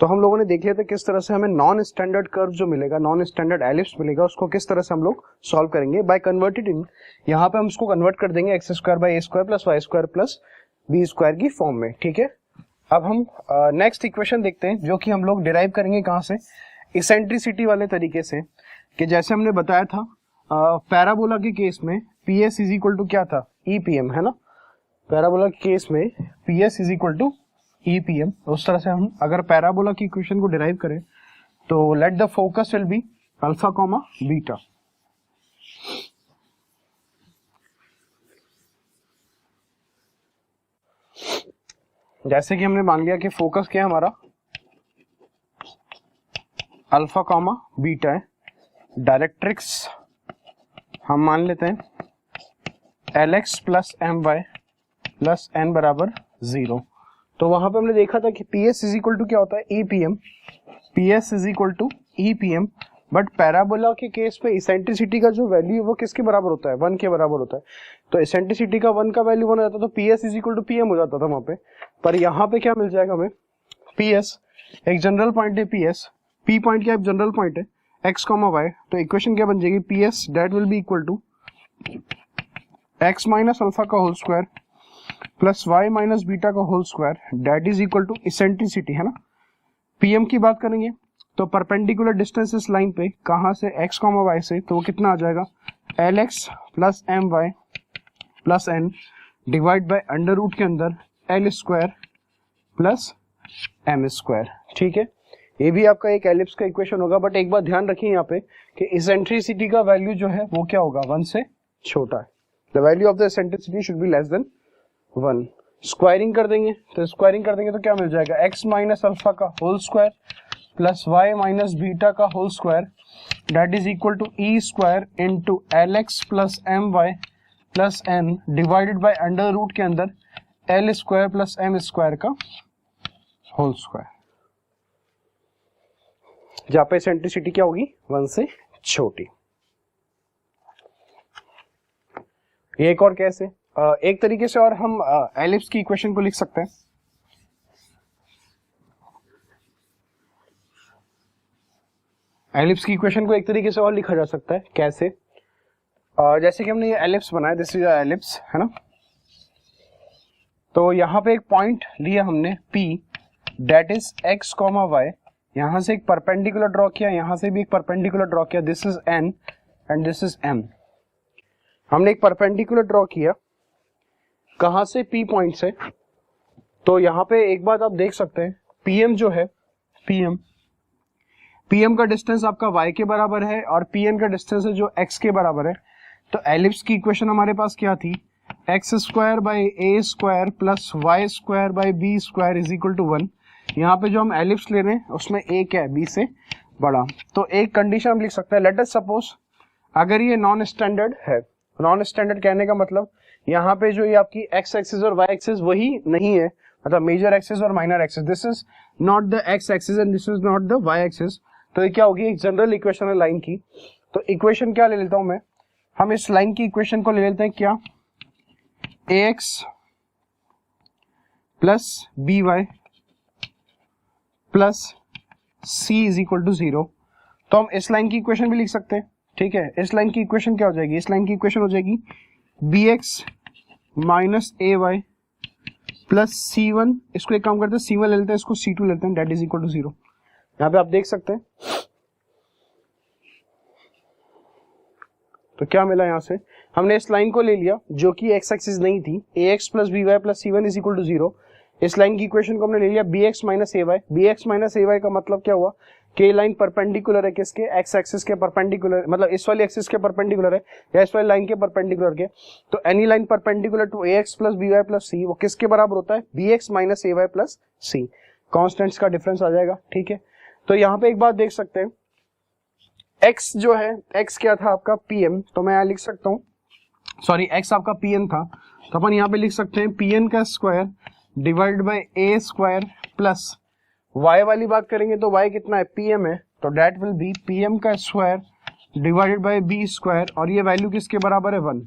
तो हम लोगों ने देख लिया था किस तरह से हमें नॉन स्टैंडर्ड कर्व जो मिलेगा, नॉन स्टैंडर्ड एलिप्स मिलेगा, उसको किस तरह से हम लोग सॉल्व करेंगे बाय कन्वर्टेड इन, यहाँ पे हम उसको कन्वर्ट कर देंगे x square by A square plus Y square plus B square की फॉर्म में, ठीक है। अब हम नेक्स्ट इक्वेशन देखते हैं जो कि हम लोग डिराइव करेंगे कहाँ से, इसेंट्रिसिटी वाले तरीके से, कि जैसे हमने बताया था पैराबोला के केस में P S is equal to क्या था, ई पी एम, है ना। पैराबोला के केस में P S is equal to e P M. उस तरह से हम अगर पैराबोला की इक्वेशन को डिराइव करें तो let the focus will be alpha comma beta. जैसे कि हमने मान लिया कि फोकस क्या है हमारा, अल्फा कॉमा बीटा है, डायरेक्ट्रिक्स हम मान लेते हैं l x plus m y plus n बराबर 0। तो वहां पे हमने देखा था कि P S is equal to क्या होता है, e P M, P S is equal to e P M. But parabola के केस पे इसेंट्रिसिटी का जो वैल्यू है वो किसके बराबर होता है, 1 के बराबर होता है। तो इसेंट्रिसिटी का 1 का वैल्यू 1 हो जाता तो P S is equal to P M हो जाता था वहां पे। पर यहाँ पे क्या मिल जाएगा हमें, पी एस एक जनरल पॉइंट है, पी एस पी पॉइंट क्या जनरल पॉइंट है, एक्स कॉमा वाई। तो इक्वेशन क्या बन जाएगी, P S that will be equal to X minus alpha का whole square plus Y minus beta का whole square that is equal to eccentricity, है ना। पीएम की बात करेंगे तो परपेंडिकुलर डिस्टेंस इस लाइन पे कहां से, एक्स कॉमा वाई से, तो वो कितना आ जाएगा, l x plus m y plus n divide by under root के अंदर l square plus m square, ठीक है। ये भी आपका एक एलिप्स का इक्वेशन होगा। बट एक बात ध्यान रखिए यहाँ पे कि इसेंट्रिसिटी का वैल्यू जो है वो क्या होगा, 1 से छोटा है। The value of the eccentricity should be less than 1। Squaring कर देंगे तो क्या मिल जाएगा, x माइनस अल्फा का whole square plus y minus beta का whole square that is equal to e square into l x plus m y plus n divided by under root के अंदर l square plus m square का whole square, जहां पे eccentricity क्या होगी, 1 से छोटी। एक और कैसे, एक तरीके से और हम एलिप्स की इक्वेशन को लिख सकते हैं। एलिप्स की इक्वेशन को एक तरीके से और लिखा जा सकता है, कैसे, जैसे कि हमने ये एलिप्स बनाया, दिस इज अ एलिप्स, है ना। तो यहाँ पे एक पॉइंट लिया हमने P that is x comma y, यहां से एक परपेंडिकुलर ड्रॉ किया, यहां से भी एक परपेंडिकुलर ड्रॉ किया, this is n and this is m। हमने एक परपेंडिकुलर ड्रॉ किया कहां से, P पॉइंट से। तो यहाँ पे एक बात आप देख सकते हैं, PM जो है, PM का डिस्टेंस आपका y के बराबर है और PN का डिस्टेंस है जो x के बराबर है। तो एलिप्स की इक्वेशन हमारे पास क्या थी, x square by A square plus Y square by B square is equal to 1। यहाँ पे जो हम एलिप्स ले रहे हैं उसमें a क्या है, b से बड़ा। तो एक कंडीशन हम लिख सकते हैं, लेट अस सपोज अगर ये नॉन स्टैंडर्ड है, नॉन स्टैंडर्ड कहने का मतलब यहाँ पे जो ये आपकी एक्स एक्सिस और वाई एक्सिस वही नहीं है, मतलब मेजर एक्सिस और minor axis, this is not the x axis and this is not the y axis. तो ये क्या होगी, एक जनरल इक्वेशन है लाइन की। तो इक्वेशन क्या ले लेता हूं मैं, हम इस लाइन की इक्वेशन को ले लेते हैं क्या, ax plus b y plus c is equal to 0। तो हम इस लाइन की इक्वेशन भी लिख सकते हैं, ठीक है। इस लाइन की इक्वेशन क्या हो जाएगी, इस लाइन की इक्वेशन हो जाएगी bx minus a y plus c1, इसको एक काम करते हैं c1 ले लेते हैं, इसको c2 लेते हैं, दैट इज इक्वल टू 0। यहाँ पे आप देख सकते हैं तो क्या मिला, यहां से हमने इस लाइन को ले लिया जो कि एक्स एक्सिस नहीं थी, ax plus b y plus c1 is equal to 0। इस लाइन की इक्वेशन को हमने ले लिया bx minus a Y, bx minus a Y का मतलब क्या हुआ कि लाइन परपेंडिकुलर है किसके, एक्स एक्सिस के परपेंडिकुलर, मतलब इस वाली एक्सिस के परपेंडिकुलर है या इस वाली लाइन के परपेंडिकुलर के। तो any line perpendicular to ax plus b y plus c वो किसके बराबर होता है, bx minus a y plus c, constants का डिफरेंस आ जाएगा, ठीक है। तो यहाँ पे एक बात देख सकते हैं, x जो है, x क्या था आपका pm, तो मैं यहाँ लिख सकता हूँ, सॉरी x आपका pn था, तो अपन यहाँ पे लिख सकते हैं pn का square divide bye a square plus y वाली बात करेंगे तो y कितना है, pm है, तो डेट विल बी pm का square divided bye b square, और ये वैल्यू किसके बराबर है, 1।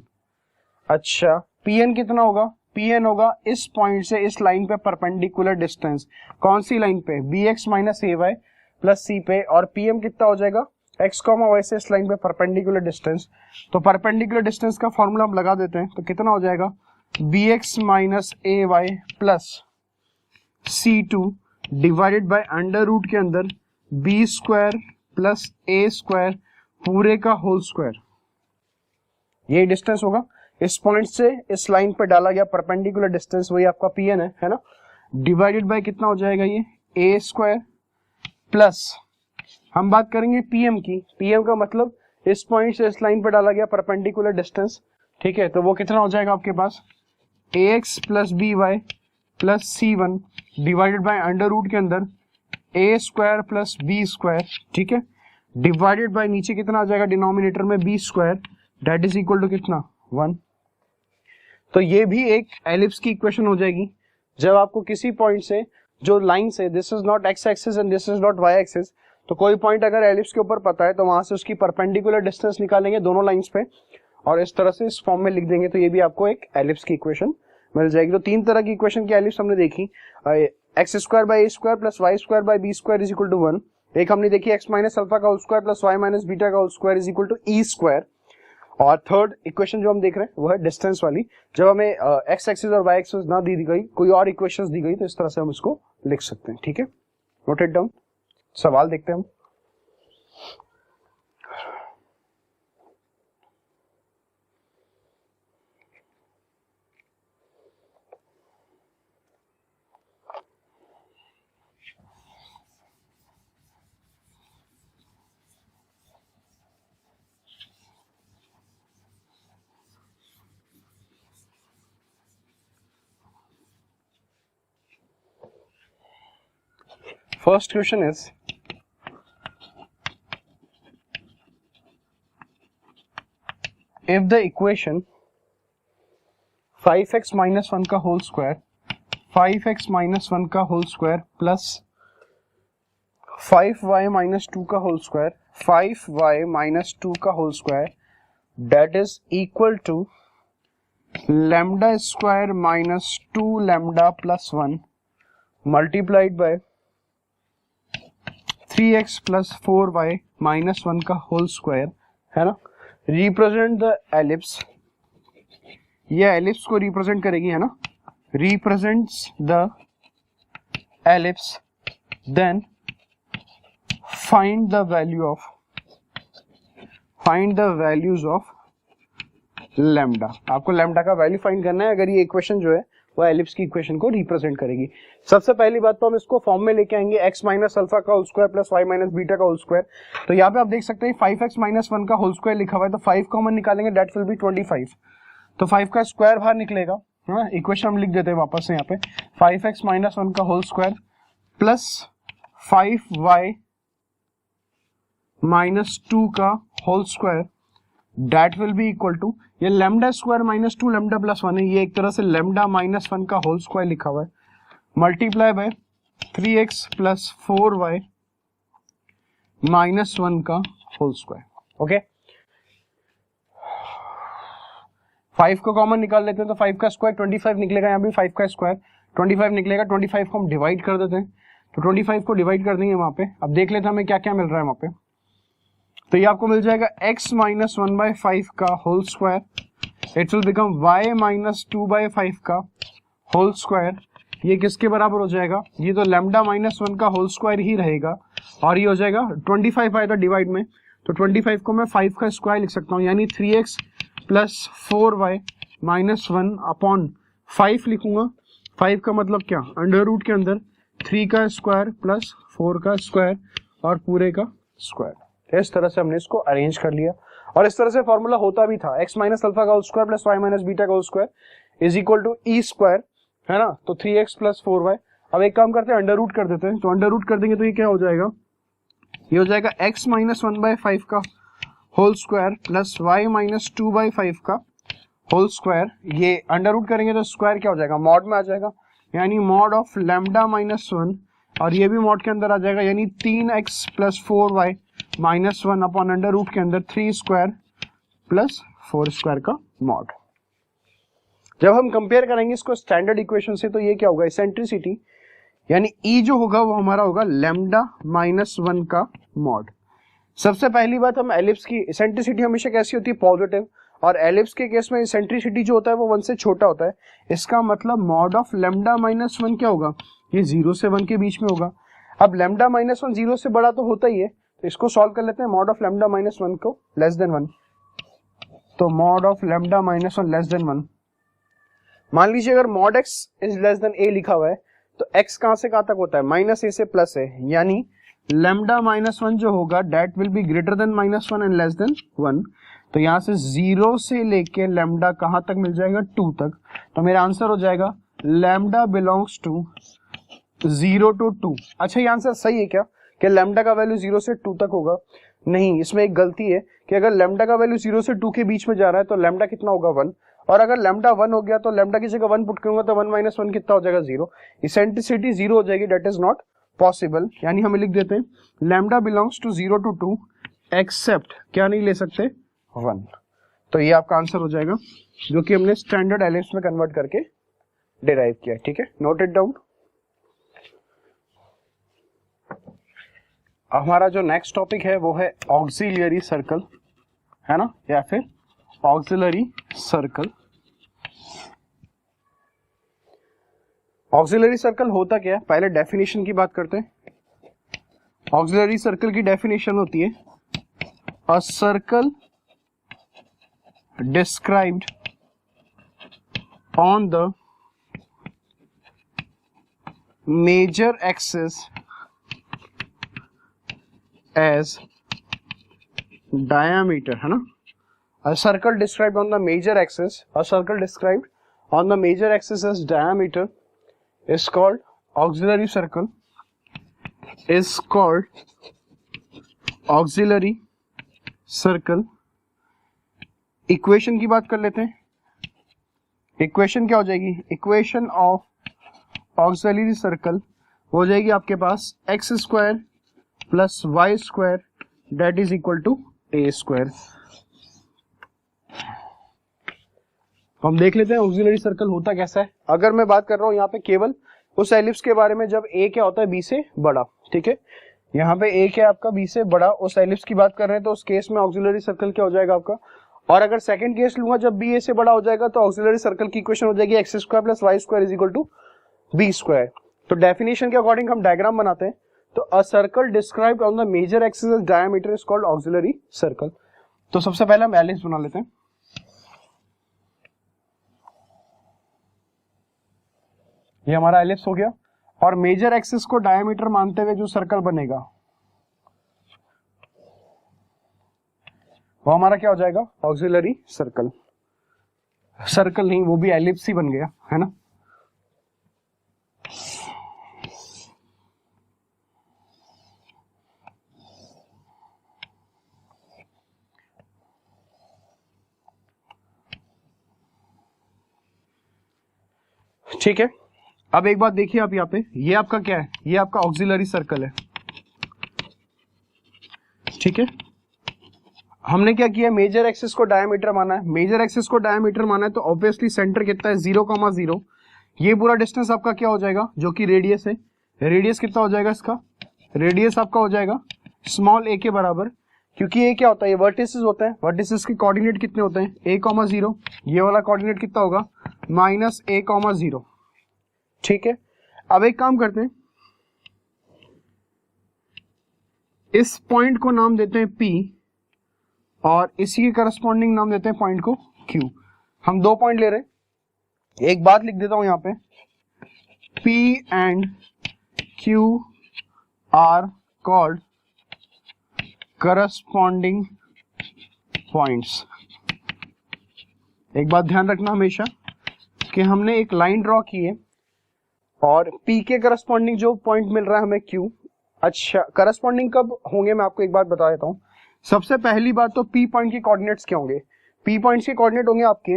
अच्छा pn कितना होगा, पी एन होगा इस पॉइंट से इस लाइन पे परपेंडिकुलर डिस्टेंस, कौन सी लाइन पे, B x minus a y plus सी पे, और पी एम कितना हो जाएगा, एक्स कॉमा वाई से इस लाइन पे परपेंडिकुलर डिस्टेंस। तो परपेंडिकुलर डिस्टेंस का फॉर्मूला हम लगा देते हैं, तो कितना हो जाएगा, b x minus a y plus c two divided by under root के अंदर b square plus a square पूरे का होल स्क्वायर। ये डिस्टेंस होगा इस पॉइंट से इस लाइन पे डाला गया परपेंडिकुलर डिस्टेंस, वही आपका पी एन है ना, डिवाइडेड बाय कितना हो जाएगा, ये ए स्क्वायर प्लस हम बात करेंगे पीएम की, पीएम का मतलब इस पॉइंट से इस लाइन पे डाला गया परपेंडिकुलर डिस्टेंस, ठीक है, तो वो कितना हो जाएगा आपके पास, a x plus b y plus c one divided by under root के अंदर ए स्क्वायर प्लस बी स्क्वायर, ठीक है, डिवाइडेड बाय नीचे कितना आ जाएगा डिनोमिनेटर में b square, that is equal to कितना 1। तो ये भी एक एलिप्स की इक्वेशन हो जाएगी। जब आपको किसी पॉइंट से जो लाइन से, this is not x axis and this is not y axis, तो कोई पॉइंट अगर एलिप्स के ऊपर पता है तो वहां से उसकी परपेंडिकुलर डिस्टेंस निकालेंगे दोनों लाइंस पे और इस तरह से इस फॉर्म में लिख देंगे, तो ये भी आपको एक एलिप्स की इक्वेशन मिल जाएगी। तो तीन तरह की इक्वेशन की एलिप्स हमने देखी, x square by A square plus Y square by B square is equal to 1। एक हमने देखी एक्स माइनस अल्फा का whole square plus Y minus beta का whole square is equal to e square. और third equation जो हम देख रहे हैं वो है डिस्टेंस वाली, जब हमें एक्स एक्सिस और वाई एक्सिस ना दी गई, कोई और इक्वेशंस दी गई, तो इस तरह से हम इसको लिख सकते हैं, ठीक है, नोट इट डाउन। सवाल देखते हैं हम। First question is, if the equation 5x minus 1 का होल स्क्वायर 5x minus 1 का whole square plus 5y minus 2 का होल स्क्वायर 5y minus 2 का whole square that is equal to lambda square minus 2 lambda plus 1 multiplied by 3x plus 4y minus 1 का whole square, है ना, represent the ellipse, ये ellipse को represent करेगी, है ना, represents the ellipse, then find the values of lambda. आपको lambda का वैल्यू फाइंड करना है अगर ये इक्वेशन जो है वो एलिप्स की इक्वेशन को रिप्रेजेंट करेगी। सबसे पहली बात तो हम इसको फॉर्म में लेके आएंगे x माइनस अल्फा का whole square plus y minus beta का होल स्क्वायर। तो यहाँ पे आप देख सकते हैं 5x माइनस 1 का होल स्क्वायर लिखा हुआ है, तो 5 कॉमन निकालेंगे, दैट विल बी 25। तो 5 का स्क्वायर बाहर निकलेगा, हाँ, इक्वेशन हम लिख देते हैं वापस से यहाँ पे 5x माइनस 1 का whole square plus 5y minus 2 का whole square that will be equal to, ये lambda square minus 2 lambda plus 1 है, ये एक तरह से लैम्डा माइनस 1 का होल स्क्वायर लिखा हुआ है, multiply by 3x plus 4y minus 1 का होल स्क्वायर। ओके, 5 को कॉमन निकाल लेते हैं, तो 5 का स्क्वायर 25 निकलेगा, यहाँ भी 5 का स्क्वायर 25 निकलेगा, 25 को हम डिवाइड कर देते हैं, तो 25 को डिवाइड कर देंगे वहां पे। अब देख लेते हैं हमें क्या क्या मिल रहा है वहां पे, तो ये आपको मिल जाएगा x माइनस 1/5 का whole square, it will become y minus 2/5 का होल स्क्वायर, ये किसके बराबर हो जाएगा, ये तो लैम्डा माइनस 1 का होल स्क्वायर ही रहेगा, और ये हो जाएगा 25 आएगा डिवाइड में, तो 25 को मैं 5 का स्क्वायर लिख सकता हूँ, यानी 3x plus 4y minus 1 upon 5 लिखूंगा। 5 का मतलब क्या, अंडर रूट के अंदर 3 का स्क्वायर प्लस 4 का स्क्वायर और पूरे का स्क्वायर। इस तरह से हमने इसको अरेंज कर लिया, और इस तरह से फॉर्मूला होता भी था, x माइनस अल्फा का whole square plus y minus beta का whole square is equal to e square, है ना, तो 3x प्लस 4y। अब एक काम करते हैं, अंडर रूट कर देते हैं, तो अंडर रूट कर देंगे तो ये क्या हो जाएगा, ये हो जाएगा x माइनस 1/5 का whole square plus y minus 2/5 का होल स्क्वायर, ये अंडर रूट करेंगे तो स्क्वायर क्या हो जाएगा, मॉड में आ जाएगा, यानी मॉड ऑफ लैम्डा माइनस 1, और ये भी मॉड के अंदर आ जाएगा, यानी 3x plus 4y minus 1 upon under root के अंदर 3 स्क्वायर प्लस 4 स्क्वायर का मॉड। जब हम कंपेयर करेंगे इसको स्टैंडर्ड इक्वेशन से तो ये क्या होगा, इसेंट्रिसिटी यानी ई जो होगा वो हमारा होगा लैम्डा माइनस 1 का मॉड। सबसे पहली बात, हम एलिप्स की इसेंट्रिसिटी हमेशा कैसी होती है, पॉजिटिव, और एलिप्स के केस में इसेंट्रिसिटी जो होता है वो 1 से छोटा होता है। इसका मतलब मॉड ऑफ लैम्डा माइनस 1 क्या होगा, ये 0 से 1 के बीच में होगा। अब लैम्डा माइनस 1 0 से बड़ा तो होता ही है, तो इसको सॉल्व कर लेते हैं। मॉड ऑफ लैम्डा माइनस 1 को लेस देन 1, तो mod of lambda minus 1 less than 1। मान लीजिए अगर mod x is less than a लिखा हुआ है तो एक्स कहां से कहां तक होता है, माइनस ए से प्लस ए, यानी लैम्डा माइनस 1 जो होगा that will be greater than minus 1 and less than 1। तो यहां से 0 से लेके लैम्डा कहां तक मिल जाएगा, 2 तक। तो मेरा आंसर हो जाएगा लैम्डा बिलोंग्स टू 0 to 2। अच्छा, ये आंसर सही है क्या कि लैम्डा का वैल्यू 0 से 2 तक होगा? नहीं, इसमें एक गलती है कि अगर लैम्डा का वैल्यू 0 से 2 के बीच में जा रहा है तो लैम्डा कितना होगा, 1। और अगर लैम्डा 1 हो गया तो लैम्डा की जगह 1 पुट करूंगा तो 1 माइनस 1 कितना हो जाएगा, 0। इसेंट्रिसिटी 0 हो जाएगी, डेट इज नॉट पॉसिबल। यानी हमें लिख देते हैं lambda belongs to 0 to 2 except क्या नहीं ले सकते, 1। तो ये आपका आंसर हो जाएगा जो कि हमने स्टैंडर्ड एलिप्स में कन्वर्ट करके डिराइव किया। ठीक है, नोट इट डाउन। हमारा जो नेक्स्ट टॉपिक है वो है ऑक्सिलियरी सर्कल, है ना, या फिर ऑक्सिलरी सर्कल। ऑक्सिलरी सर्कल होता क्या है, पहले डेफिनेशन की बात करते हैं। ऑक्सिलरी सर्कल की डेफिनेशन होती है a circle described on the major axis as diameter, है ना। A circle described on the major axis, a circle described on the major axis as diameter is called auxiliary circle, is called auxiliary circle। Equation की बात कर लेते हैं। Equation क्या हो जाएगी, इक्वेशन ऑफ ऑक्सिलरी सर्कल हो जाएगी आपके पास x square plus Y square that is equal to A square. हम देख लेते हैं ऑक्सिलरी सर्कल होता कैसा है। अगर मैं बात कर रहा हूं यहाँ पे केवल उस एलिप्स के बारे में जब ए क्या होता है, बी से बड़ा। ठीक है, यहाँ पे ए क्या है आपका, बी से बड़ा, उस एलिप्स की बात कर रहे हैं तो उस केस में ऑक्सिलरी सर्कल क्या हो जाएगा आपका। और अगर सेकंड केस लूंगा जब बी ए से बड़ा हो जाएगा तो ऑक्सिलरी सर्कल की इक्वेशन हो जाएगी x square plus Y square is equal to b square. तो डेफिनेशन के अकॉर्डिंग हम डायग्राम बनाते हैं। तो a circle described on the major axis as diameter is called auxiliary circle. तो सबसे पहले हम एलिप्स बना लेते हैं। ये हमारा एलिप्स हो गया और मेजर एक्सिस को डायमीटर मानते हुए जो सर्कल बनेगा वो हमारा क्या हो जाएगा, ऑक्सिलरी सर्कल। सर्कल नहीं, वो भी एलिप्स ही बन गया, है ना। ठीक है, अब एक बात देखिए आप यहाँ पे, ये आपका क्या है, ये आपका ऑक्सिलरी सर्कल है। ठीक है, हमने क्या किया, मेजर एक्सिस को डायमीटर माना है। मेजर एक्सिस को डायमीटर माना है तो ऑब्वियसली सेंटर कितना है, 0,0। ये पूरा डिस्टेंस आपका क्या हो जाएगा, जो कि रेडियस है। रेडियस कितना हो जाएगा इसका, रेडियस आपका हो जाएगा स्मॉल ए के बराबर, क्योंकि ये क्या होता है, ये वर्टिसेस होते हैं। वर्टिसेस के कोऑर्डिनेट कितने होते हैं, a,0। ये वाला कोऑर्डिनेट कितना होगा, -a,0। ठीक है, अब एक काम करते हैं, इस पॉइंट को नाम देते हैं P और इसी के करस्पॉन्डिंग नाम देते हैं पॉइंट को Q। हम 2 पॉइंट ले रहे हैं। एक बात लिख देता हूं यहां पे, P and Q are called corresponding points. एक बात ध्यान रखना हमेशा कि हमने एक लाइन ड्रॉ की है और P के करस्पॉन्डिंग जो पॉइंट मिल रहा है हमें Q। अच्छा, करस्पॉन्डिंग कब होंगे मैं आपको एक बात बता देता हूं। सबसे पहली बात तो P पॉइंट के कोऑर्डिनेट्स क्या होंगे, P पॉइंट्स के कोऑर्डिनेट होंगे आपके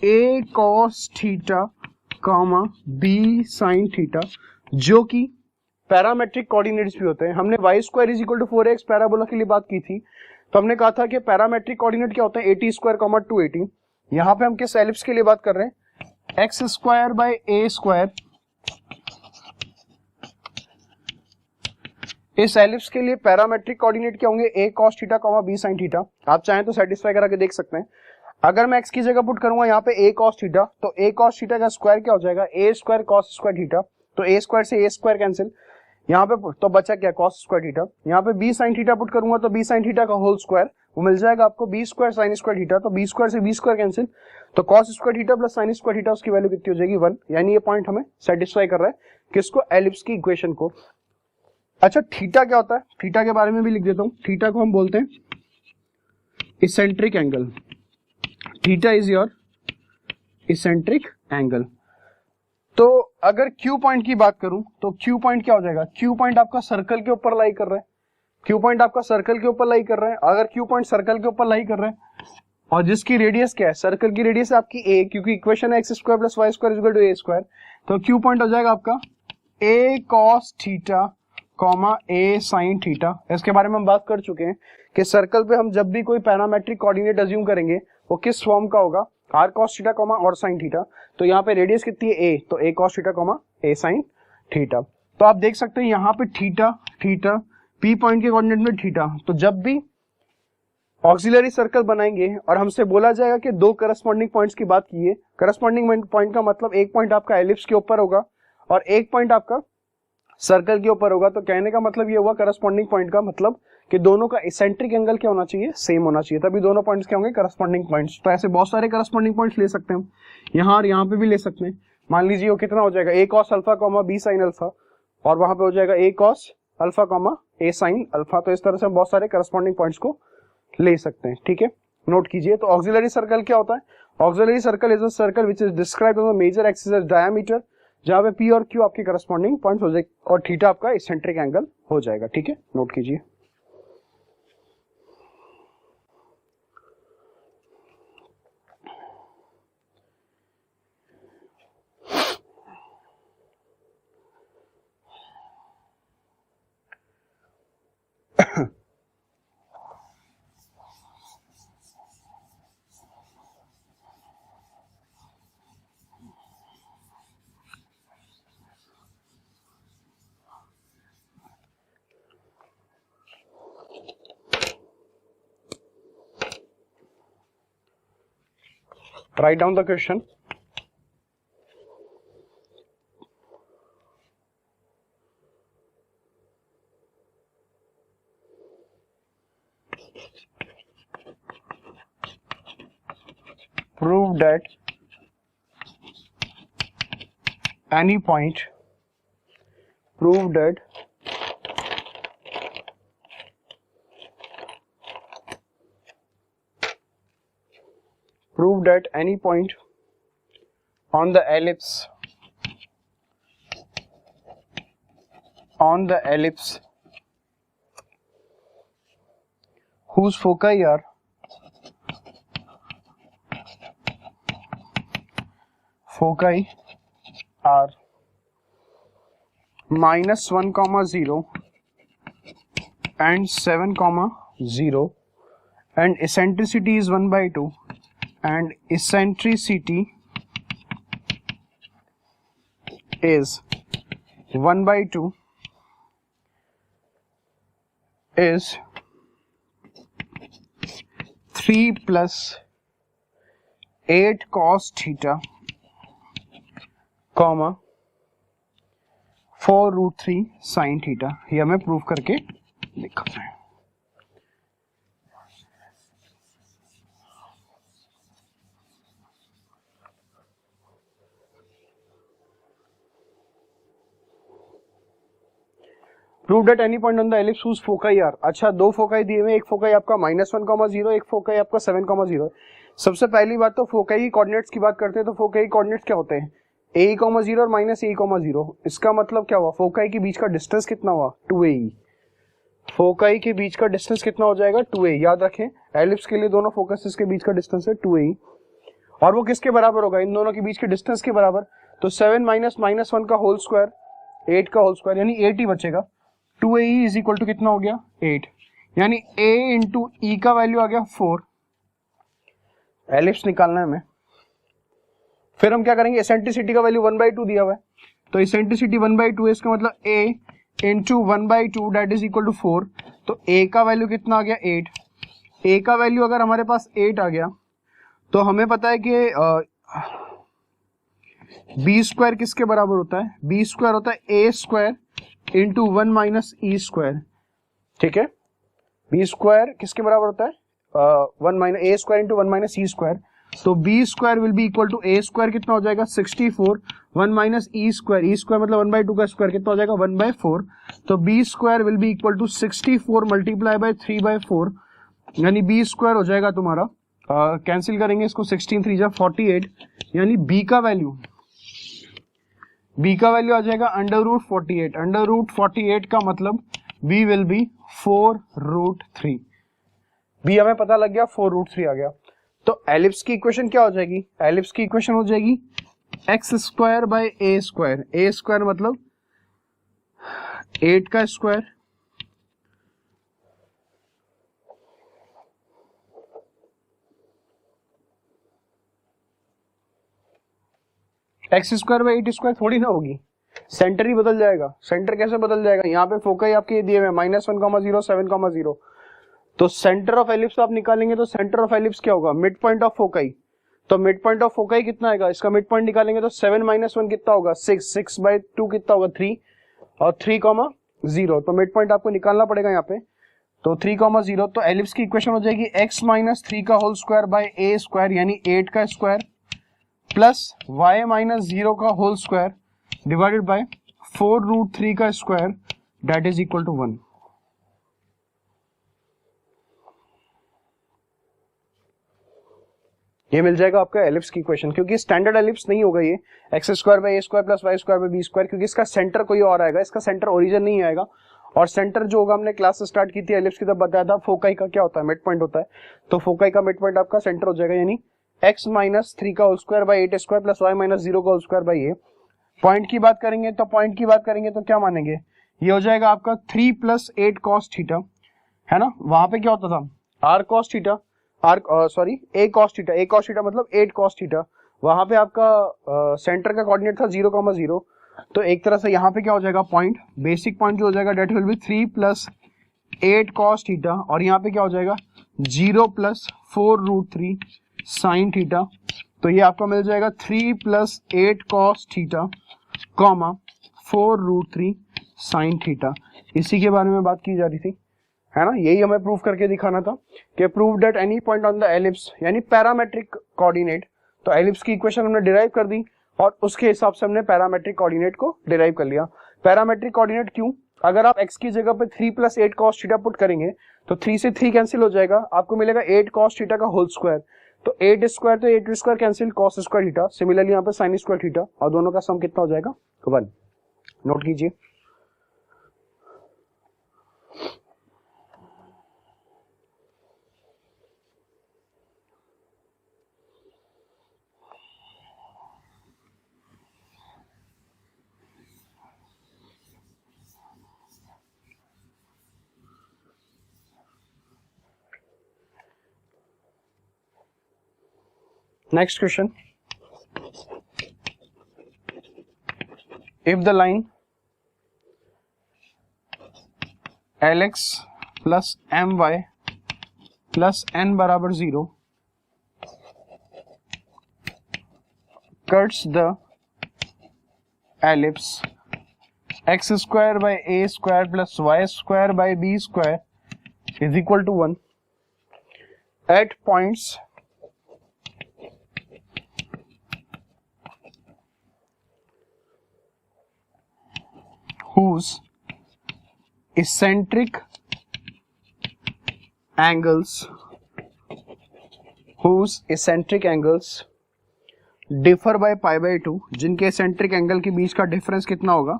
a cos theta, b sin theta, जो कि पैरामेट्रिक कोऑर्डिनेट्स भी होते हैं। हमने y² = 4x पैराबोला के लिए बात की थी, तो हमने कहा था कि पैरामेट्रिक कोऑर्डिनेट क्या होता है, 80² 280। यहाँ पे हम किस एलिप्स के लिए बात कर रहे हैं, x square by A square इस एलिप्स के लिए पैरामेट्रिक कोऑर्डिनेट क्या होंगे, a cos theta comma b sin theta. आप चाहें तो सेटिस्फाई करा के देख सकते हैं। अगर मैं x की जगह पुट करूंगा यहाँ पे a cos थीटा, तो a cos थीटा का स्क्वायर क्या हो जाएगा, a square cos square theta, तो a स्क्वायर से a स्क्वायर कैंसिल, यहाँ पे तो बचा क्या cos स्क्वायर थीटा। यहाँ पे b sin थीटा पुट करूंगा तो b sin थीटा का होल स्क्वायर वो मिल जाएगा आपको b square sin square theta, तो b स्क्वायर से b स्क्वायर कैंसिल, तो cos square theta plus sin square theta उसकी वैल्यू कितनी हो जाएगी 1। यानी ये पॉइंट हमें सेटिस्फाई कर रहा है किसको, एलिप्स की इक्वेशन को। अच्छा थीटा क्या होता है, थीटा के बारे में भी लिख देता हूं। थीटा को हम बोलते हैं eccentric angle, theta is your eccentric angle. तो अगर क्यू पॉइंट की बात करूं तो क्यू पॉइंट क्या हो जाएगा, क्यू पॉइंट आपका सर्कल के ऊपर लाई कर रहा है, क्यू पॉइंट आपका सर्कल के ऊपर लाई कर रहा है। अगर क्यू पॉइंट सर्कल के ऊपर लाई कर रहा है और जिसकी रेडियस क्या है, सर्कल की रेडियस है आपकी a, क्योंकि इक्वेशन है x square plus Y square equal to A square, तो क्यू पॉइंट हो जाएगा आपका a cos theta comma a sin theta. इसके बारे में हम बात कर चुके हैं कि सर्कल पे हम जब भी कोई पैरामेट्रिक कोऑर्डिनेट अज्यूम करेंगे वो किस फॉर्म का होगा, r cos थीटा कॉमा और sin थीटा। तो यहाँ पे रेडियस कितनी है a, तो a cos theta comma a sin theta. तो आप देख सकते हैं यहाँ पे थीटा थीटा p पॉइंट के कोऑर्डिनेट में थीटा। तो जब भी ऑक्सिलरी सर्कल बनाएंगे और हमसे बोला जाएगा कि दो करस्पॉन्डिंग पॉइंट्स की बात कीजिए, करस्पॉन्डिंग पॉइंट का मतलब एक पॉइंट आपका एलिप्स के ऊपर होगा और एक पॉइंट आपका सर्कल के ऊपर होगा। तो कहने का मतलब ये हुआ करस्पॉन्डिंग पॉइंट का मतलब कि दोनों का इसेंट्रिक एंगल क्या होना चाहिए, सेम होना चाहिए, तभी दोनों पॉइंट्स क्या होंगे, करस्पॉन्डिंग पॉइंट्स। तो ऐसे बहुत सारे करस्पॉन्डिंग पॉइंट्स ले सकते हैं हम, यहाँ और यहाँ पे भी ले सकते हैं। मान लीजिए वो कितना हो जाएगा, a cos alpha comma b sin alpha, और वहां पे हो जाएगा a cos alpha comma a sin alpha. तो इस तरह से हम बहुत सारे करस्पॉन्डिंग पॉइंट्स को ले सकते हैं, ठीक है, नोट कीजिए। तो ऑक्सिलरी सर्कल क्या होता है, auxiliary circle is a circle which is described as a major axis as diameter, जहां पे p और q आपके करस्पॉन्डिंग पॉइंट्स हो जाएंगे और थीटा आपका इसेंट्रिक एंगल हो जाएगा, ठीक है, नोट कीजिए। Write down the question. Prove that any point, prove that any point on the ellipse whose foci are -1, 0 and 7, 0 and eccentricity is 1/2 and eccentricity is 1/2 is 3 plus 8 cos theta comma 4√3 sin theta. ये हमें prove करके दिखाना है। Prove that any point on the ellipse whose foci are. अच्छा दो foci दिए हुए, एक फोकाई आपका -1, 0, एक फोकाई आपका 7, 0। सबसे पहली बात तो फोकाई की कोऑर्डिनेट्स की बात करते हैं तो फोकाई कोऑर्डिनेट्स क्या होते हैं, a, 0 और -a, 0। इसका मतलब क्या हुआ, फोकाई के बीच का डिस्टेंस कितना हुआ, 2a। फोकाई के बीच का डिस्टेंस कितना हो जाएगा, 2a। याद रखें एलिप्स के लिए दोनों फोकसेस के बीच का डिस्टेंस है 2a और वो किसके बराबर होगा, इन दोनों के बीच के डिस्टेंस के बराबर। तो 7 - -1 का होल स्क्वायर 8 का होल स्क्वायर यानी 8 ही बचेगा। 2a इज इक्वल टू कितना हो गया 8, यानी a इंटू ई का वैल्यू आ गया 4। एलिप्स निकालना है हमें, फिर हम क्या करेंगे, एसेंट्रिसिटी का वैल्यू 1/2 दिया हुआ है, तो एसेंट्रिसिटी 1/2 है, इसका मतलब a into 1/2 that is equal to 4। तो a का वैल्यू कितना आ गया 8। a का वैल्यू अगर हमारे पास 8 आ गया तो हमें पता है कि बी स्क्वायर किसके बराबर होता है, बी स्क्वायर होता है a square into 1 minus e square. ठीक है, बी स्क्वायर किसके बराबर होता है, 1 minus a square into 1 minus e square. तो B square will be equal to A square कितना हो जाएगा 64, 1 माइनस ई स्क्वायर मतलब 1/2 का स्क्वायर कितना हो जाएगा 1/4। तो B square will be equal to 64 multiply by 3/4, यानी बी स्क्वायर हो जाएगा तुम्हारा, कैंसिल करेंगे इसको, 16 3 जा 48, यानी बी का वैल्यू आ जाएगा √48। √48 का मतलब b विल बी 4√3। b हमें पता लग गया, 4√3 आ गया। तो एलिप्स की इक्वेशन क्या हो जाएगी, एलिप्स की इक्वेशन हो जाएगी x square by a square. a square मतलब 8 का square x square by 8 square थोड़ी ना होगी, सेंटर ही बदल जाएगा। सेंटर कैसे बदल जाएगा, यहाँ पे फोकस आपके दिए हुए -1,0 7,0। तो सेंटर ऑफ एलिप्स आप निकालेंगे तो सेंटर ऑफ एलिप्स क्या होगा, मिड पॉइंट ऑफ फोकस। तो मिड पॉइंट ऑफ फोकस कितना आएगा, इसका मिड पॉइंट निकालेंगे तो 7 - 1 कितना होगा 6, 6/2 कितना होगा 3 और 3,0। तो मिड पॉइंट आपको निकालना पड़ेगा यहाँ पे, तो 3,0। तो एलिप्स की इक्वेशन हो जाएगी x - 3 का whole square by a square, यानी 8 का स्क्वायर प्लस y - 0 का होल स्क्वायर डिवाइडेड बाय 4√3 का square that is equal to 1। ये मिल जाएगा आपका एलिप्स की इक्वेशन, क्योंकि स्टैंडर्ड एलिप्स नहीं होगा ये x square by A square plus Y square by b square, क्योंकि इसका सेंटर कोई और आएगा, इसका सेंटर ओरिजिन नहीं आएगा। और सेंटर जो होगा, हमने क्लास स्टार्ट की थी एलिप्स की तब बताया था, फोकाई का क्या होता है, मिड पॉइंट होता है। तो फोकाई का मिड पॉइंट आपका सेंटर हो जाएगा, यानी x - 3 का whole square by 8 square plus y - 0 का whole square by a. Point की बात करेंगे तो क्या मानेंगे, ये हो जाएगा आपका 3 + 8 cos थीटा, है ना। वहां पे क्या होता था r cos theta, a cos theta मतलब 8 cos थीटा। वहां पे आपका सेंटर का कोऑर्डिनेट था 0,0। तो एक तरह से यहाँ पे क्या हो जाएगा, पॉइंट बेसिक पॉइंट जो हो जाएगा that will be 3 + 8 cos theta, और यहाँ पे क्या हो जाएगा 0 + 4√3 sin थीटा। तो ये आपका मिल जाएगा 3 + 8 cos थीटा, 4√3 sin थीटा। इसी के बारे में बात की जा रही थी, है ना। यही हमें प्रूव करके दिखाना था कि prove that any point on the ellipse, यानी पैरामेट्रिक कोऑर्डिनेट। तो एलिप्स की इक्वेशन हमने डिराइव कर दी और उसके हिसाब से हमने पैरामेट्रिक कोऑर्डिनेट को डिराइव कर लिया। पैरामेट्रिक कोऑर्डिनेट क्यों, अगर आप x की जगह पे 3 + 8 cos थीटा पुट करेंगे तो 3 से 3 कैंसिल हो जाएगा, आपको मिलेगा 8 cos थीटा का होल स्क्वायर। तो 8 स्क्वायर तो 8 square cancel, cos square theta, similarly यहाँ पे sin स्क्वायर थीटा, और दोनों का सम कितना हो जाएगा 1। नोट कीजिए। Next question. If the line Lx plus My plus n बराबर 0 cuts the ellipse x square by a square plus y square by b square is equal to 1 at points whose eccentric angles differ by π/2, जिनके eccentric angle के बीच का difference कितना होगा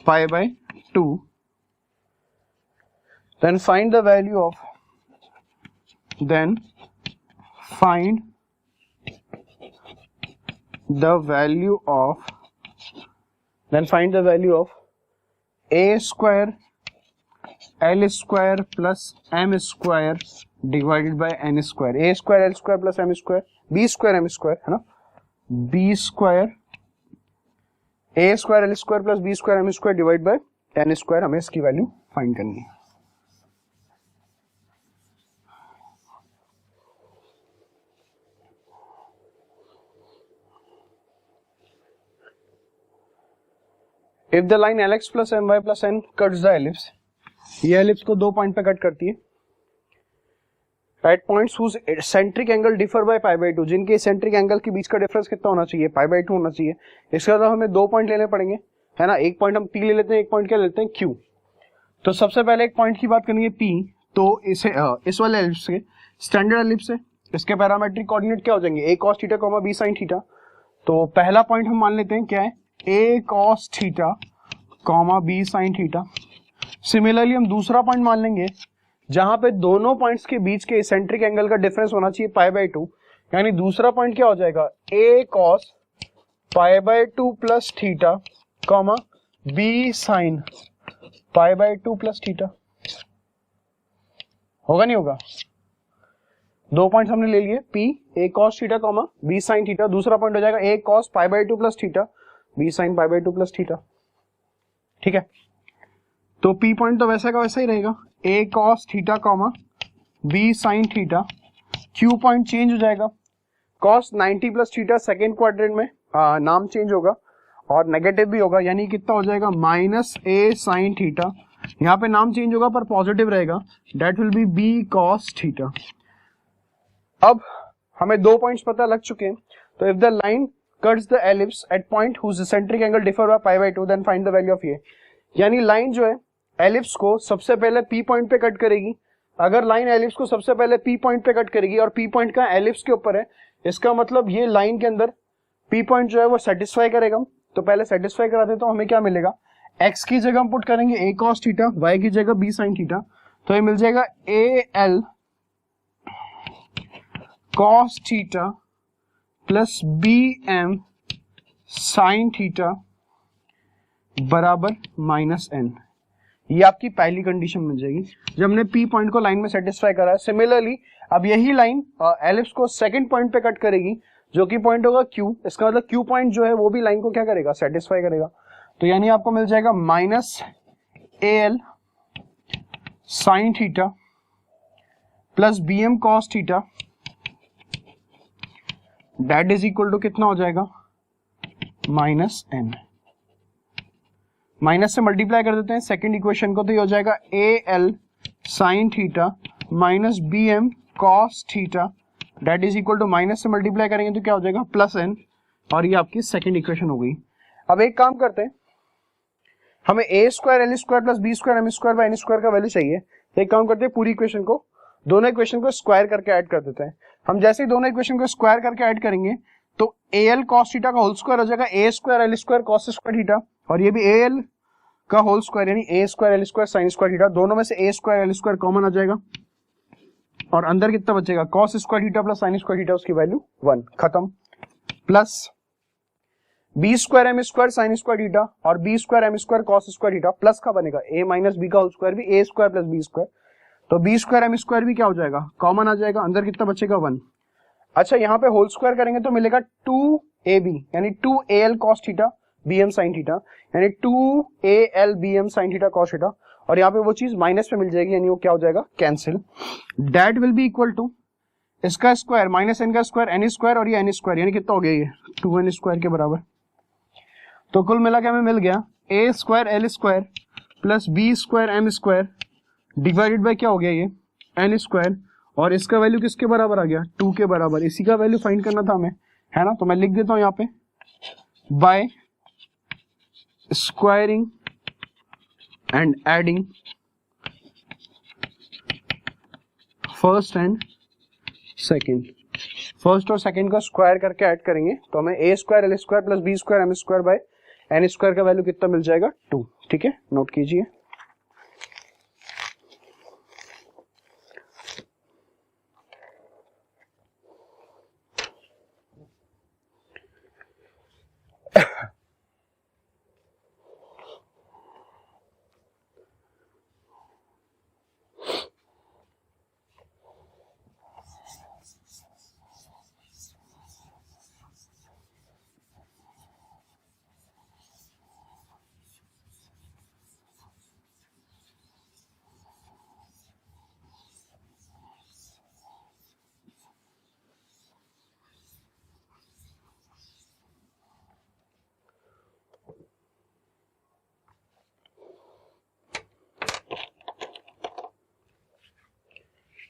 π/2, then find the value of a square l square plus m square divided by n square। a square l square plus m square, b square m square, है ना। B square a square l square plus B square M square divide by n square, हमें इसकी value find करनी है। If the line l x plus m y plus n cuts the ellipse, ये ellipse को 2 point पे cut करती है at points whose centric angle differ by pi by 2, जिनके सेंट्रिक एंगल के बीच का डिफरेंस कितना होना चाहिए, पाई बाय 2 होना चाहिए। इसके अलावा हमें 2 पॉइंट लेने पड़ेंगे, है ना। एक पॉइंट हम पी ले लेते हैं, एक पॉइंट क्या लेते हैं क्यू। तो सबसे पहले एक पॉइंट की बात करेंगे पी, तो इसे इस वाले एलिप्स के स्टैंडर्ड एलिप्स है, इसके पैरामेट्रिक कोऑर्डिनेट क्या हो जाएंगे, a cos theta comma b sin theta. तो पहला पॉइंट हम मान लेते हैं क्या है, a cos theta comma b sin theta. Similarly हम दूसरा पॉइंट मान लेंगे जहां पे दोनों पॉइंट्स के बीच के सेंट्रिक एंगल का डिफरेंस होना चाहिए पाई बाय 2, यानी दूसरा पॉइंट क्या हो जाएगा, a cos pi by 2 plus theta comma b sin pi by 2 plus theta. होगा नहीं होगा? 2 पॉइंट्स हमने ले लिए, P a cos theta comma b sin theta, दूसरा पॉइंट हो जाएगा a cos pi by 2 plus theta b sin pi by 2 plus theta. ठीक है, तो पी पॉइंट तो वैसा का वैसा ही रहेगा, a cos theta comma b sin theta. Q point change हो जाएगा, cos 90 plus theta second quadrant में नाम चेंज होगा और नेगेटिव भी होगा, यानी कितना हो जाएगा माइनस ए साइन थीटा। यहाँ पे नाम चेंज होगा पर पॉजिटिव रहेगा, that will be b cos theta. अब हमें 2 पॉइंट्स पता लग चुके हैं, तो if the line cuts the ellipse at point whose centric angle differ by pi by 2 then find the value of a. यानी लाइन जो है एलिप्स को सबसे पहले पी पॉइंट पे कट करेगी। अगर लाइन एलिप्स को सबसे पहले पी पॉइंट पे कट करेगी और पी पॉइंट का एलिप्स के ऊपर है, इसका मतलब ये लाइन के अंदर पी पॉइंट जो है वो सेटिस्फाई करेगा। तो पहले सेटिस्फाई करा देता हूं, हमें क्या मिलेगा, एक्स की जगह हम पुट करेंगे ए कॉस थीटा, वाई की जगह बी साइन थीटा, तो ये मिल जाएगा a l cos theta plus b m sine theta बराबर माइनस एन। ये आपकी पहली कंडीशन मिल जाएगी जब हमने पी पॉइंट को लाइन में सेटिस्फाई करा है। सिमिलरली अब यही लाइन एलिप्स को सेकंड पॉइंट पे कट करेगी जो कि पॉइंट होगा क्यू। इसका मतलब क्यू पॉइंट जो है वो भी लाइन को क्या करेगा, सेटिस्फाई करेगा। तो यानी आपको मिल जाएगा minus a l sine theta plus b m cos theta, that is equal to कितना हो जाएगा, माइनस एन। माइनस से मल्टीप्लाई कर देते हैं सेकंड इक्वेशन को, तो ये हो जाएगा a l sine theta minus b m cos theta, that is equal to minus से मल्टीप्लाई करेंगे तो क्या हो जाएगा, प्लस एन, और ये आपकी सेकंड इक्वेशन हो गई। अब एक काम करते हैं, हमें a square l square plus B square M square by n square का वैल्यू चाहिए। तो एक काम करते हैं, पूरी इक्वेशन को, दोनों इक्वेशन को स्क्वायर करके ऐड कर देते हैं। हम जैसे ही दोनों इक्वेशन को स्क्वायर करके ऐड करेंगे तो ए एल कॉस थीटा का होल स्क्वायर हो जाएगा a square l square cos square theta, और ये भी ए एल का होल स्क्वायर यानी a square l square sin square theta. दोनों में से a square l square common आ जाएगा और अंदर कितना बचेगा, cos square theta plus sin square theta, उसकी वैल्यू 1, खत्म। Plus B square M square sin square theta और B square M square cos square theta, plus का बनेगा ए माइनस बी का होल स्क्वायर भी A square plus B square, तो B square M square भी क्या हो जाएगा, कॉमन आ जाएगा, अंदर कितना बचेगा 1। अच्छा, यहाँ पे होल स्क्वायर करेंगे तो मिलेगा 2ab यानी 2al cos theta bm sin theta, यानी 2al bm sin theta cos theta, और यहाँ पे वो चीज माइनस पे मिल जाएगी यानी वो क्या हो जाएगा, cancel. That will be equal to इसका स्क्वायर माइनस एन का स्क्वायर एन स्क्वायर और ये एन स्क्वायर, यानी कितना हो गया ये 2n स्क्वायर के बराबर। तो कुल मिला के हमें मिल गया a square l square plus B square M square divided by क्या हो गया ये एन स्क्वायर, और इसका वैल्यू किसके बराबर आ गया, 2 के बराबर। इसी का वैल्यू फाइंड करना था हमें, है ना। तो मैं लिख देता हूं यहाँ पे by squaring and adding first and second, first और सेकेंड का स्क्वायर करके ऐड करेंगे तो हमें a square l square plus B square M square by n square का वैल्यू कितना मिल जाएगा, 2। ठीक है, नोट कीजिए।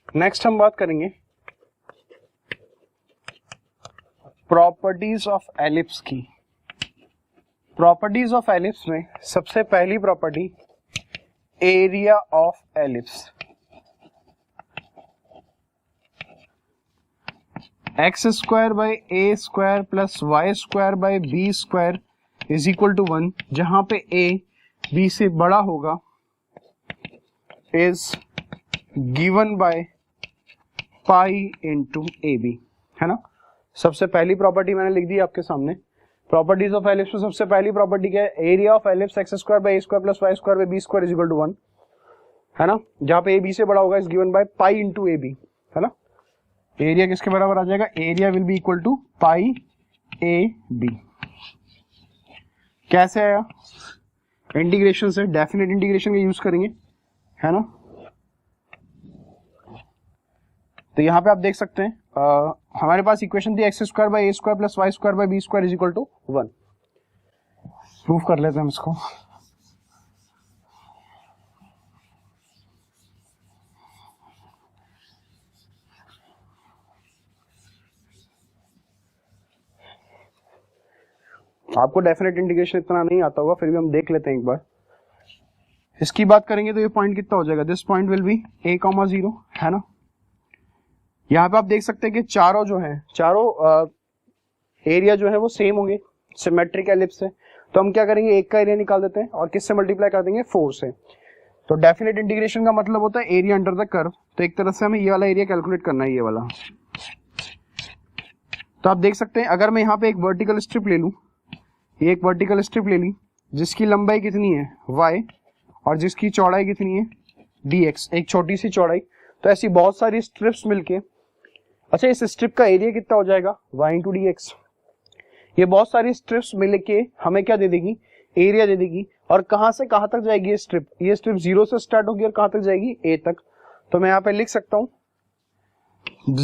नेक्स्ट हम बात करेंगे प्रॉपर्टीज ऑफ एलिप्स की। प्रॉपर्टीज ऑफ एलिप्स में सबसे पहली property area of ellipse. X square by A square plus Y square by B square is equal to 1, जहां पे ए बी से बड़ा होगा, is given by pi into A B, है ना। सबसे पहली प्रॉपर्टी मैंने लिख दी आपके सामने। प्रॉपर्टीज ऑफ एलिप्स में सबसे पहली प्रॉपर्टी क्या है? Area of ellipse X square by A square plus Y square by B square is equal to 1, है ना। जहां पे ए बी से बड़ा होगा is given by pi into A B, है ना। एरिया किसके बराबर आ जाएगा? Area will be equal to pi A B. कैसे आया? इंटीग्रेशन से, डेफिनेट इंटीग्रेशन का यूज करेंगे, है ना। तो यहाँ पे आप देख सकते हैं हमारे पास इक्वेशन थी x square by A square plus Y square by B square is equal to 1। Proof कर लेते हैं हम इसको। आपको डेफिनेट इंटीग्रेशन इतना नहीं आता होगा, फिर भी हम देख लेते हैं एक बार। इसकी बात करेंगे तो ये पॉइंट कितना हो जाएगा? This point will be a, 0, है ना। यहाँ पे आप देख सकते हैं कि चारों जो है, चारों एरिया जो है वो सेम होंगे, सिमेट्रिक एलिप्स है। तो हम क्या करेंगे? एक का एरिया निकाल देते हैं और किससे मल्टीप्लाई कर देंगे? 4 से। तो डेफिनेट इंटीग्रेशन का मतलब होता है एरिया अंडर द कर्व। तो एक तरह से हमें ये वाला एरिया कैलकुलेट करना है, ये वाला। तो आप देख सकते हैं अगर मैं यहाँ पे एक वर्टिकल स्ट्रिप ले लूं, ये एक वर्टिकल स्ट्रिप ले ली जिसकी लंबाई कितनी है? y, और जिसकी चौड़ाई कितनी है? dx, एक छोटी सी चौड़ाई। तो ऐसी बहुत सारी स्ट्रिप्स मिलके, अच्छा इस स्ट्रिप का एरिया कितना हो जाएगा? y into D x. ये बहुत सारी स्ट्रिप्स मिलके हमें क्या दे देगी? एरिया दे देगी। और कहां से कहां तक जाएगी ये स्ट्रिप? ये स्ट्रिप 0 से स्टार्ट होगी और कहां तक जाएगी? a तक। तो मैं यहाँ पे लिख सकता हूं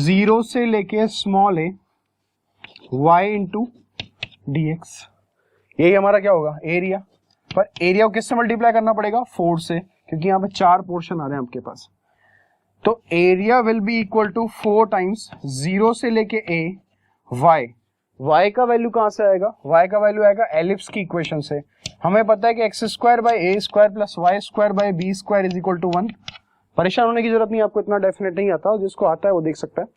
0 से लेके small a y into D x. यही हमारा क्या होगा? एरिया। पर एरिया को किससे मल्टीप्लाई करना पड़ेगा? 4 से, क्योंकि यहाँ पे 4 पोर्शन आ रहे हैं आपके पास। तो area will be equal to 4 times 0 से लेके a y। y का वैल्यू कहां से आएगा? y का वैल्यू आएगा एलिप्स की इक्वेशन से। हमें पता है कि X square by A square plus Y square by B square is equal to 1। परेशान होने की जरूरत नहीं, आपको इतना डेफिनेट नहीं आता, जिसको आता है वो देख सकता है।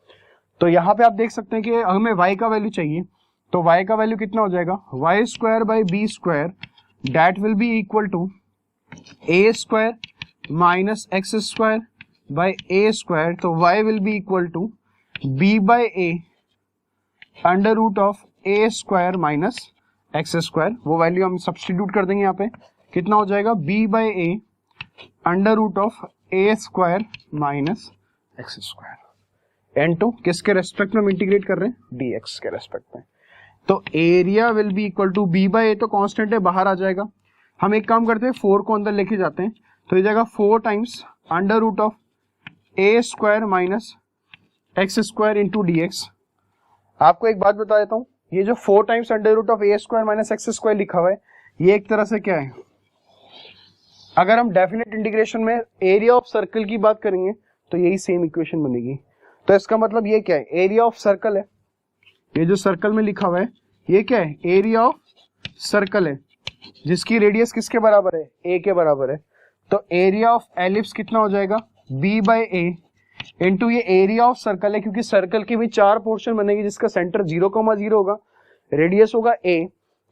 तो यहाँ पे आप देख सकते हैं कि हमें y का वैल्यू चाहिए। तो y का वैल्यू कितना हो जाएगा? Y square by B square that will be equal to A square minus X square by A square. तो y will be equal to b by A under root of A square minus X square. वो value हम substitute कर देंगे यहाँ पे। कितना हो जाएगा? b by A under root of A square minus X square into किसके रेस्पेक्ट में हम इंटीग्रेट कर रहे हैं? dx के रेस्पेक्ट में। तो area will be equal to b by a, तो कांस्टेंट है, बाहर आ जाएगा। हम एक काम करते हैं, 4 को अंदर लेके जाते हैं। तो ये जाएगा 4 times under root of A square minus X square into D X. आपको एक बात बता देता हूं, ये जो 4 times under root of A square minus X square लिखा हुआ है, ये एक तरह से क्या है? अगर हम डेफिनेट इंटीग्रेशन में एरिया ऑफ सर्कल की बात करेंगे तो यही सेम इक्वेशन बनेगी। तो इसका मतलब ये क्या है? एरिया ऑफ सर्कल है। ये जो सर्कल में लिखा हुआ है ये क्या है? एरिया ऑफ सर्कल है, जिसकी रेडियस किसके बराबर है? a के बराबर है। तो एरिया ऑफ एलिप्स कितना हो जाएगा? b बाई ए इंटू ये एरिया ऑफ सर्कल है, क्योंकि सर्कल के भी 4 पोर्शन बनेगी, जिसका सेंटर 0,0 होगा, रेडियस होगा a।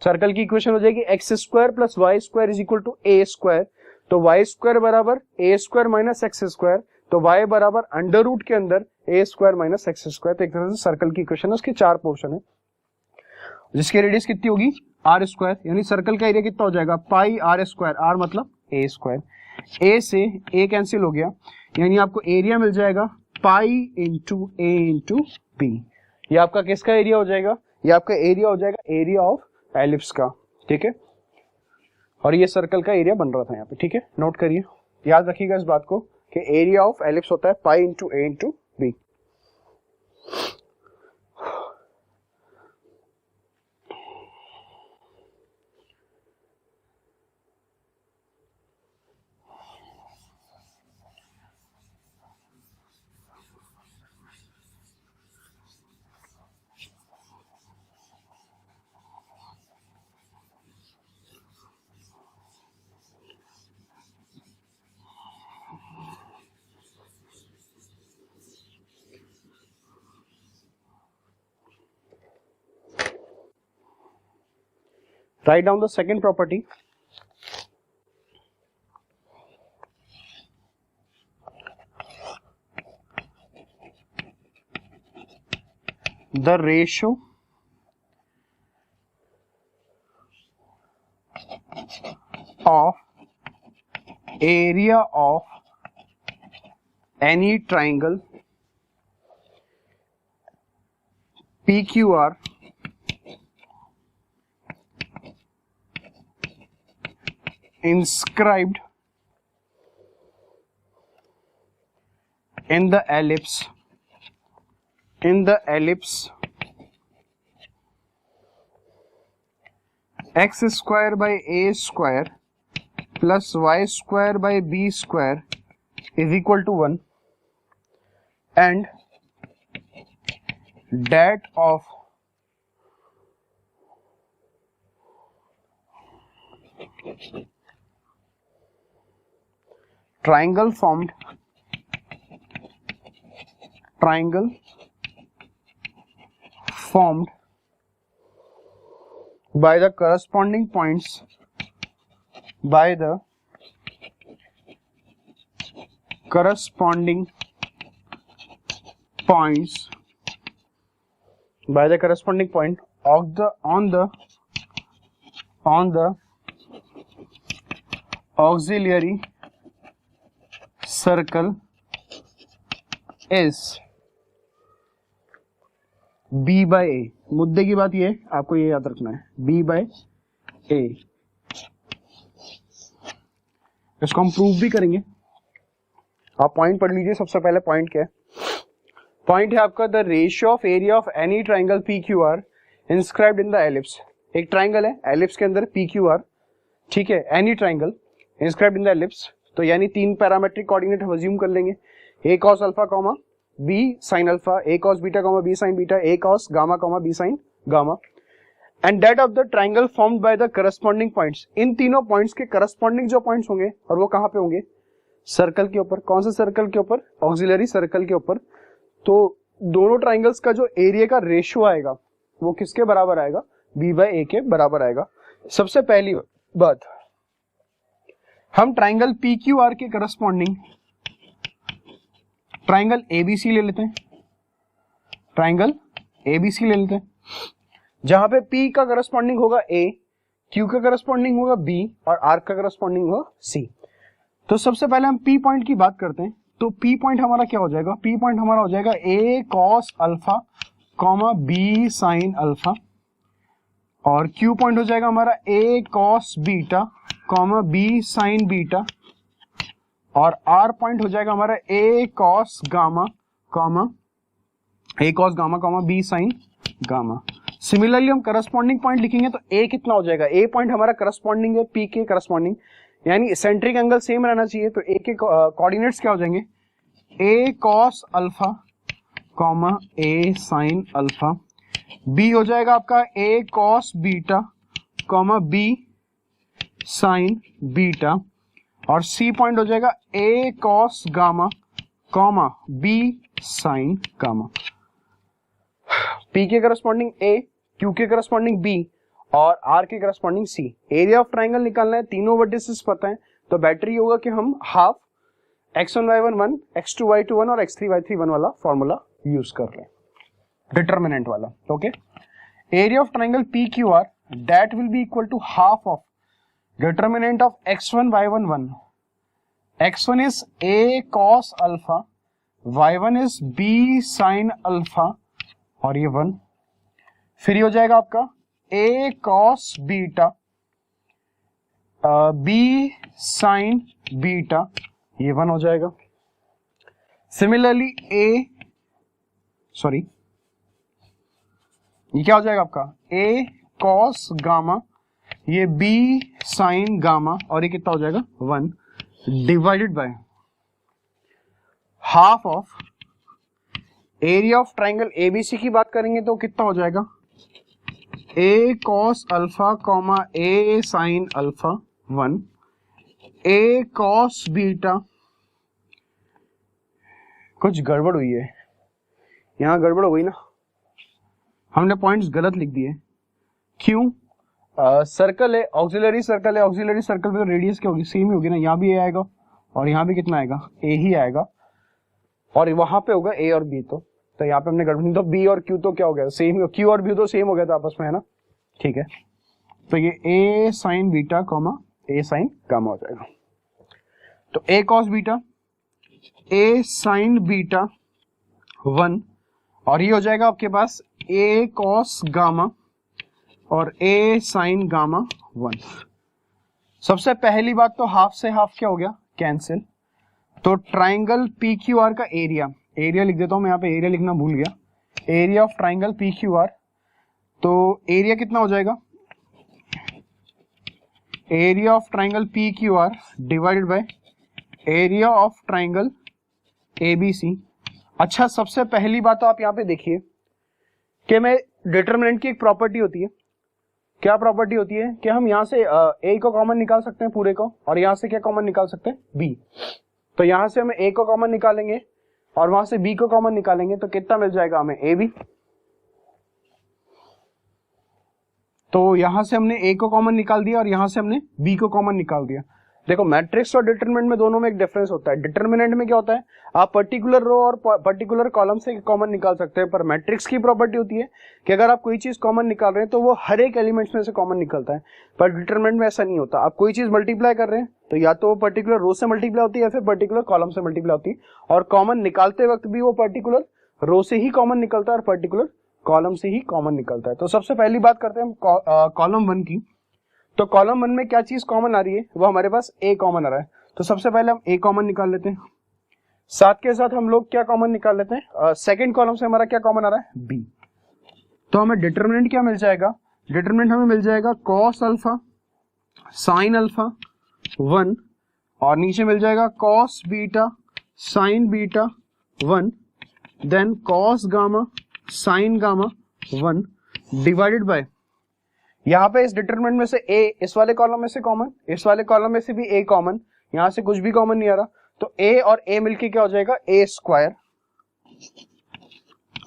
सर्कल की इक्वेशन हो जाएगी x square plus Y square is equal to A square. तो वाई स्क्वायर बराबर A square minus X square. तो y बराबर अंडर रूट के अंदर ए स्क्वायर माइनस एक्स स्क्वायर। तो एक तरह से सर्कल की इक्वेशन है, उसके 4 पोर्शन है, जिसकी रेडियस कितनी होगी? R square. यानी सर्कल का एरिया कितना हो जाएगा? पाई आर स्क्वायर। आर मतलब ए स्क्वायर। ए से ए कैंसिल हो गया, यानी आपको एरिया मिल जाएगा पाई इंटू ए इंटू बी। ये आपका किसका एरिया हो जाएगा? ये आपका एरिया हो जाएगा एरिया ऑफ एलिप्स का, ठीक है। और ये सर्कल का एरिया बन रहा था यहाँ पे, ठीक है। नोट करिए, याद रखिएगा इस बात को कि एरिया ऑफ एलिप्स होता है pi into A into B. Write down the second property. The ratio of area of any triangle PQR inscribed in the ellipse x square by a square plus y square by b square is equal to 1, and that of triangle formed by the corresponding points by the corresponding point of the on the auxiliary circle is b by a. मुद्दे की बात ये आपको ये याद रखना है, b by a. इसको हम प्रूव भी करेंगे. आप पॉइंट पढ़ लीजिए. सबसे पहले पॉइंट क्या है? पॉइंट है आपका the ratio of area of any triangle P Q are inscribed in the ellipse. एक ट्राइंगल है, एलिप्स के अंदर पी क्यू आर, ठीक है, any triangle inscribed in the ellipse. तो यानी 3 पैरामेट्रिक कोऑर्डिनेट हम अज्यूम कर लेंगे. a cos alpha comma b sin alpha, a cos beta comma b sin beta, a cos gamma comma b sin gamma, and that of the triangle formed by the corresponding points. इन तीनों points के corresponding जो points होंगे, और वो कहां पे होंगे? सर्कल के ऊपर. कौन से सर्कल के ऊपर? ऑक्सिलरी सर्कल के ऊपर. तो दोनों ट्राइंगल्स का जो एरिया का रेशियो आएगा वो किसके बराबर आएगा? b by a के बराबर आएगा. सबसे पहली बात, हम ट्राइंगल पी क्यू आर के करस्पॉन्डिंग ट्राइंगल एबीसी ले लेते हैं. ट्राइंगल एबीसी ले लेते हैं, जहां पे P का करस्पॉन्डिंग होगा A, Q का करस्पॉन्डिंग होगा B और R का करस्पॉन्डिंग होगा C. तो सबसे पहले हम P पॉइंट की बात करते हैं. तो P पॉइंट हमारा क्या हो जाएगा? P पॉइंट हमारा हो जाएगा A cos alpha comma B sin alpha, और Q पॉइंट हो जाएगा हमारा A cos beta comma B sin beta, और R पॉइंट हो जाएगा हमारा A cos gamma comma B sin gamma. Similarly हम करस्पॉन्डिंग पॉइंट लिखेंगे तो A कितना हो जाएगा? A पॉइंट हमारा करस्पॉन्डिंग है P के करस्पॉन्डिंग, यानी सेंट्रिक एंगल सेम रहना चाहिए. तो A के कोऑर्डिनेट्स क्या हो जाएंगे? A cos alpha comma A sin alpha. B हो जाएगा आपका A cos beta comma B sin beta, और C पॉइंट हो जाएगा A cos gamma comma B sin gamma. P के करस्पॉन्डिंग A, Q के करस्पॉन्डिंग B और R के corresponding C. Area of triangle निकालना है, तीनों वर्टिसेस पता है, तो बेटर ये होगा कि हम half x1 y1 1, x2 y2 1 और x3 y3 1 वाला फॉर्मूला यूज कर रहे हैं, डिटरमिनेंट वाला. Okay, area of triangle PQR that will be equal to half of determinant of x1 y1 1. x1 is A cos alpha, y1 is B sin alpha, और ये 1. फिर ये हो जाएगा आपका A cos beta B sin beta, ये 1 हो जाएगा. सिमिलरली ये क्या हो जाएगा आपका? A cos गामा, ये B sin गामा, और ये कितना हो जाएगा? 1 divided by half of area of triangle ABC की बात करेंगे तो कितना हो जाएगा? A cos alpha comma A sin alpha 1, A cos beta. कुछ गड़बड़ हुई है यहां, गड़बड़ हो गई ना, हमने पॉइंट्स गलत लिख दिए. क्यों? सर्कल है, ऑक्सिलरी सर्कल है, ऑक्सिलरी सर्कल में तो रेडियस क्या होगी, सेम ही होगी ना, यहाँ भी ए आएगा और यहाँ भी कितना आएगा, ए ही आएगा, और वहां पे होगा ए और बी, तो यहाँ पे हमने गड़बड़ी, तो बी और क्यू तो क्या हो गया, सेम ही, क्यू और बी तो सेम हो गया था आपस में, है ना, ठीक है। तो ये ए साइन बीटा कॉमा ए साइन गामा हो जाएगा। तो ए कॉस बीटा, ए साइन बीटा 1, और ये हो जाएगा आपके पास ए कॉस गामा और ए साइन गामा 1। सबसे पहली बात तो हाफ से हाफ क्या हो गया, कैंसिल। तो ट्राइंगल पी क्यू आर का एरिया, एरिया लिख देता हूं मैं, यहाँ पे एरिया लिखना भूल गया, area of triangle P Q R, तो एरिया कितना हो जाएगा, area of triangle P Q R divided by area of triangle A B C. अच्छा, सबसे पहली बात तो आप यहाँ पे देखिए कि मैं डिटरमिनेंट की एक प्रॉपर्टी होती है, क्या प्रॉपर्टी होती है कि हम यहाँ से a को कॉमन निकाल सकते हैं पूरे को, और यहाँ से क्या कॉमन निकाल सकते हैं, b। तो यहाँ से हम a को कॉमन निकालेंगे और वहां से b को कॉमन निकालेंगे, तो कितना मिल जाएगा हमें, ab। तो यहां से हमने a को कॉमन निकाल दिया और यहां से हमने b को कॉमन निकाल दिया। देखो, मैट्रिक्स और डिटरमिनेंट में दोनों में एक डिफरेंस होता है। डिटरमिनेंट में क्या होता है, आप पर्टिकुलर रो और पर्टिकुलर कॉलम से कॉमन निकाल सकते हैं, पर मैट्रिक्स की प्रॉपर्टी होती है कि अगर आप कोई चीज कॉमन निकाल रहे हैं तो वो हर एक एलिमेंट्स में से कॉमन निकलता है, पर डिटरमिनेंट में ऐसा नहीं होता। आप कोई चीज मल्टीप्लाई कर रहे हैं तो या तो पर्टिकुलर रो से मल्टीप्लाई होती है या फिर पर्टिकुलर कॉलम से मल्टीप्लाई होती है, और कॉमन निकालते वक्त भी वो पर्टिकुलर रो से ही कॉमन निकलता है और पर्टिकुलर कॉलम से ही कॉमन निकलता है। तो सबसे पहली बात करते हैं हम कॉलम 1 की। तो कॉलम 1 में क्या चीज कॉमन आ रही है, वो हमारे पास ए कॉमन आ रहा है, तो सबसे पहले हम ए कॉमन निकाल लेते हैं, साथ के साथ हम लोग क्या कॉमन निकाल लेते हैं, सेकंड कॉलम से हमारा क्या कॉमन आ रहा है, बी। तो हमें डिटरमिनेंट क्या मिल जाएगा, डिटरमिनेंट हमें मिल जाएगा कॉस अल्फा साइन अल्फा 1, और नीचे मिल जाएगा cos beta sine beta 1, then cos gamma sine gamma 1 divided by, यहाँ पे इस डिटरमिनेंट में से a इस वाले कॉलम में से कॉमन, इस वाले कॉलम में से भी a कॉमन, यहाँ से कुछ भी कॉमन नहीं आ रहा, तो a और a मिलके क्या हो जाएगा, a स्क्वायर,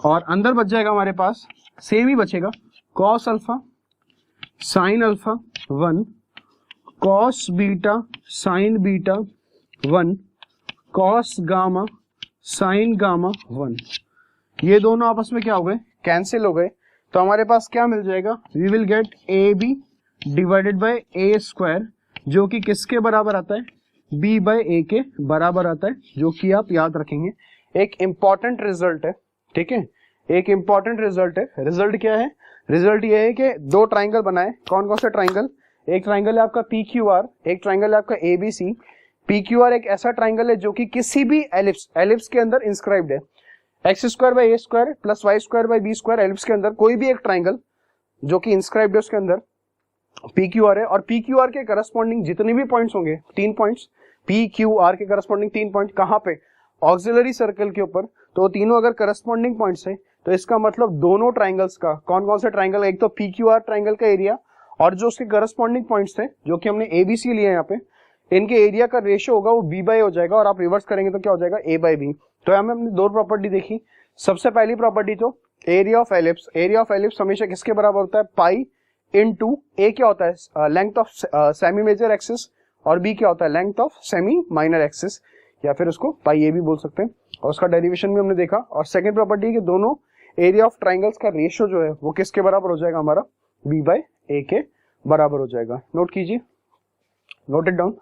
और अंदर बच जाएगा हमारे पास सेम ही बचेगा, cos alpha sine alpha 1, cos beta sine beta 1, cos gamma sine gamma 1। ये दोनों आपस में क्या हो गए, कैंसिल हो गए। तो हमारे पास क्या मिल जाएगा, we will get A B divided by A square, जो कि किसके बराबर आता है, b बाय ए के बराबर आता है, जो कि आप याद रखेंगे। एक इंपॉर्टेंट रिजल्ट है, ठीक है, एक इंपॉर्टेंट रिजल्ट है। रिजल्ट क्या है, रिजल्ट ये है कि दो ट्राइंगल बनाए, कौन कौन से ट्राइंगल, एक ट्राइंगल है आपका पी क्यू आर, एक ट्राइंगल है आपका A B C. P Q R एक ऐसा ट्राइंगल है जो कि किसी भी एलिप्स के अंदर इंस्क्राइब्ड है, x square by A square plus Y square by B square, ellipse के अंदर कोई भी एक ट्राइंगल जो कि इंस्क्राइब्ड है उसके अंदर पी क्यू आर है, और पी क्यू आर के करस्पॉन्डिंग जितने भी पॉइंट्स होंगे, 3 पॉइंट्स, पी क्यू आर के करस्पॉन्डिंग 3 पॉइंट कहां पे, ऑक्सिलरी सर्कल के ऊपर। तो तीनों अगर करस्पॉन्डिंग पॉइंट्स है तो इसका मतलब दोनों ट्राइंगल्स का, कौन कौन से ट्राइंगल, एक तो पी क्यू आर ट्राइंगल का एरिया और जो उसके करस्पॉन्डिंग पॉइंट्स थे जो कि हमने ए बी सी लिए यहाँ पे, इनके एरिया का रेशियो होगा वो बी बाई हो जाएगा, और आप रिवर्स करेंगे तो क्या हो जाएगा, ए बाई बी। तो हमें हमने दो प्रॉपर्टी देखी। सबसे पहली प्रॉपर्टी तो area of ellipse, area of ellipse हमेशा किसके बराबर होता है, पाई इनटू ए क्या होता है, length of semi major axis, और बी क्या होता है, length of semi minor axis, या फिर उसको पाई ए भी बोल सकते हैं, और उसका डेरिवेशन भी हमने देखा। और सेकंड प्रॉपर्टी कि दोनों एरिया ऑफ ट्राइंगल्स का रेशियो जो है वो किसके बराबर हो जाएगा, हमारा बी बाय ए के बराबर हो जाएगा। नोट कीजिए, नोट इट डाउन।